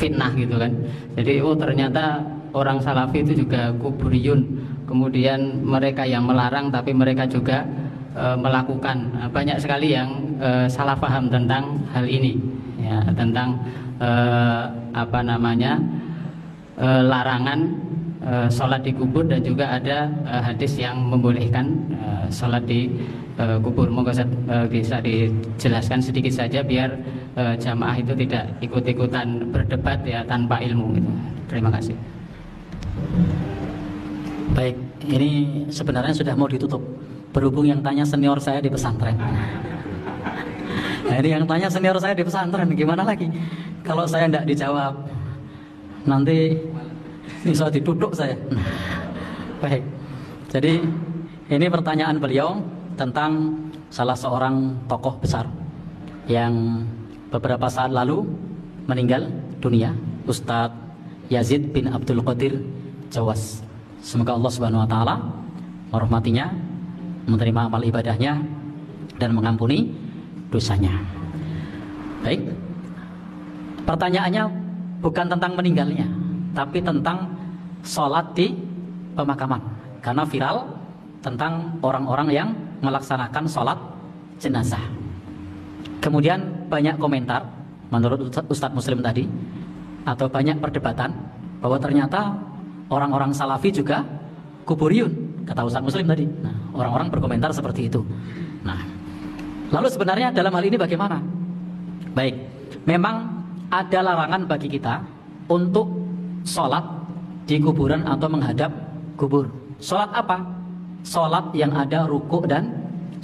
fitnah gitu kan. Jadi oh ternyata orang salafi itu juga kuburiyun, kemudian mereka yang melarang tapi mereka juga melakukan. Banyak sekali yang salah paham tentang hal ini ya, tentang larangan sholat di kubur, dan juga ada hadis yang membolehkan sholat di kubur. Moga bisa dijelaskan sedikit saja biar jamaah itu tidak ikut-ikutan berdebat ya tanpa ilmu gitu. Terima kasih. Baik, ini sebenarnya sudah mau ditutup. Berhubung yang tanya senior saya di pesantren. Nah, ini yang tanya senior saya di pesantren, gimana lagi? Kalau saya tidak dijawab, nanti bisa diduduk saya. Baik, jadi ini pertanyaan beliau tentang salah seorang tokoh besar yang beberapa saat lalu meninggal dunia, Ustadz Yazid bin Abdul Qadir Jawas. Semoga Allah Subhanahu wa taala merahmatinya, menerima amal ibadahnya, dan mengampuni dosanya. Baik, pertanyaannya bukan tentang meninggalnya, tapi tentang sholat di pemakaman. Karena viral tentang orang-orang yang melaksanakan sholat jenazah. Kemudian banyak komentar menurut Ustadz Muslim tadi, atau banyak perdebatan bahwa ternyata orang-orang salafi juga kuburiyun, kata Ustadz Muslim tadi. Nah, orang-orang berkomentar seperti itu. Nah, lalu sebenarnya dalam hal ini bagaimana? Baik, memang ada larangan bagi kita untuk sholat di kuburan atau menghadap kubur. Sholat apa? Sholat yang ada rukuk dan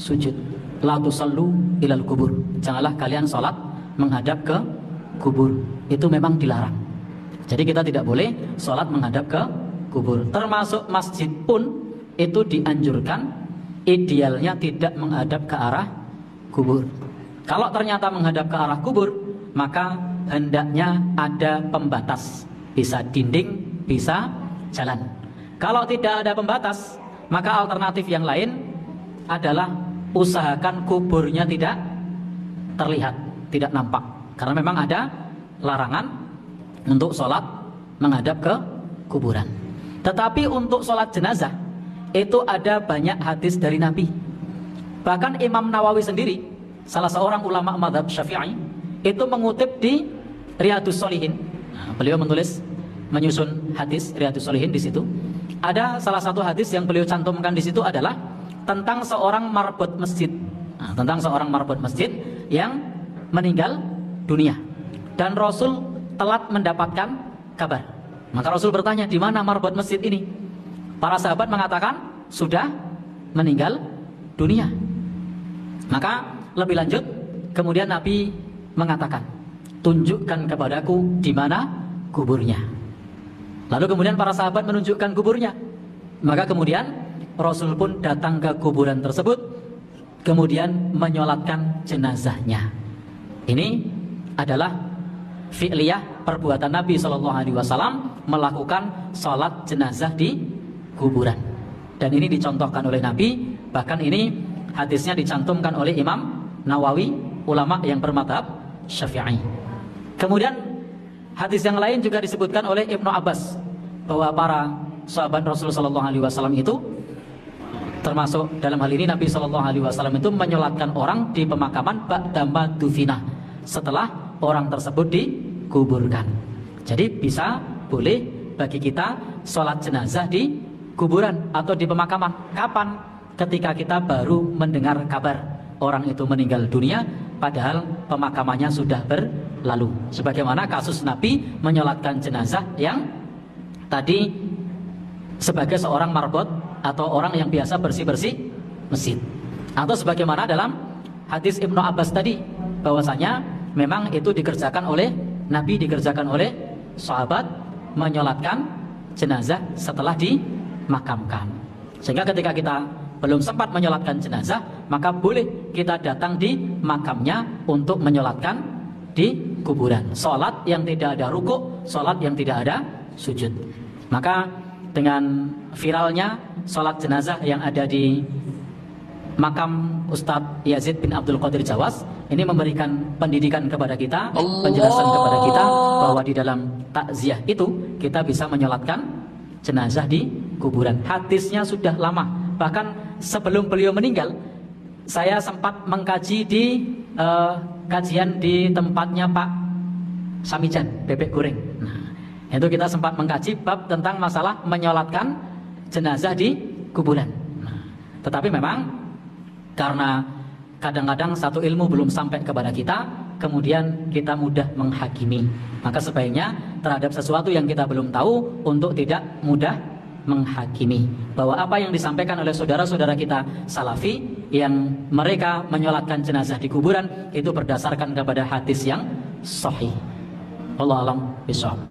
sujud. La tusallu ilal kubur. Janganlah kalian sholat menghadap ke kubur. Itu memang dilarang. Jadi kita tidak boleh sholat menghadap ke kubur. Termasuk masjid pun itu dianjurkan, idealnya tidak menghadap ke arah kubur. Kalau ternyata menghadap ke arah kubur, maka hendaknya ada pembatas, bisa dinding, bisa jalan. Kalau tidak ada pembatas, maka alternatif yang lain adalah usahakan kuburnya tidak terlihat, tidak nampak. Karena memang ada larangan untuk sholat menghadap ke kuburan. Tetapi untuk sholat jenazah itu ada banyak hadis dari Nabi. Bahkan Imam Nawawi sendiri, salah seorang ulama mazhab Syafi'i, itu mengutip di Riyadhus Shalihin. Nah, beliau menyusun hadis Riyadhus Shalihin. Di situ ada salah satu hadis yang beliau cantumkan di situ adalah tentang seorang marbot masjid. Nah, tentang seorang marbot masjid yang meninggal dunia, dan Rasul telat mendapatkan kabar. Maka Rasul bertanya, di mana marbot masjid ini? Para sahabat mengatakan sudah meninggal dunia. Maka lebih lanjut, kemudian Nabi mengatakan, tunjukkan kepadaku di mana kuburnya. Lalu kemudian para sahabat menunjukkan kuburnya. Maka kemudian Rasul pun datang ke kuburan tersebut, kemudian menyolatkan jenazahnya. Ini adalah fi'liyah, perbuatan Nabi SAW melakukan sholat jenazah di kuburan. Dan ini dicontohkan oleh Nabi. Bahkan ini hadisnya dicantumkan oleh Imam Nawawi, ulama yang bermadhab Syafi'i. Kemudian hadis yang lain juga disebutkan oleh Ibnu Abbas, bahwa para sahabat Rasulullah SAW itu, termasuk dalam hal ini Nabi SAW itu menyolatkan orang di pemakaman ba'dama dufina, setelah orang tersebut dikuburkan. Jadi bisa, boleh bagi kita sholat jenazah di kuburan atau di pemakaman. Kapan? Ketika kita baru mendengar kabar orang itu meninggal dunia, padahal pemakamannya sudah berlalu. Sebagaimana kasus Nabi menyolatkan jenazah yang tadi sebagai seorang marbot atau orang yang biasa bersih-bersih masjid. Atau sebagaimana dalam hadis Ibnu Abbas tadi, bahwasanya memang itu dikerjakan oleh Nabi, dikerjakan oleh sahabat, menyolatkan jenazah setelah dimakamkan. Sehingga ketika kita belum sempat menyolatkan jenazah, maka boleh kita datang di makamnya untuk menyolatkan di kuburan. Sholat yang tidak ada rukuk, sholat yang tidak ada sujud. Maka dengan viralnya sholat jenazah yang ada di makam Ustadz Yazid bin Abdul Qadir Jawas, ini memberikan pendidikan kepada kita, penjelasan kepada kita bahwa di dalam takziah itu kita bisa menyolatkan jenazah di kuburan. Hadisnya sudah lama, bahkan sebelum beliau meninggal, saya sempat mengkaji di kajian di tempatnya Pak Samijan, bebek goreng. Nah, itu kita sempat mengkaji bab tentang masalah menyolatkan jenazah di kuburan. Nah, tetapi memang karena kadang-kadang satu ilmu belum sampai kepada kita, kemudian kita mudah menghakimi. Maka sebaiknya terhadap sesuatu yang kita belum tahu untuk tidak mudah menghakimi. Bahwa apa yang disampaikan oleh saudara-saudara kita salafi yang mereka menyolatkan jenazah di kuburan itu berdasarkan kepada hadis yang sahih. Wallahu a'lam bishawab.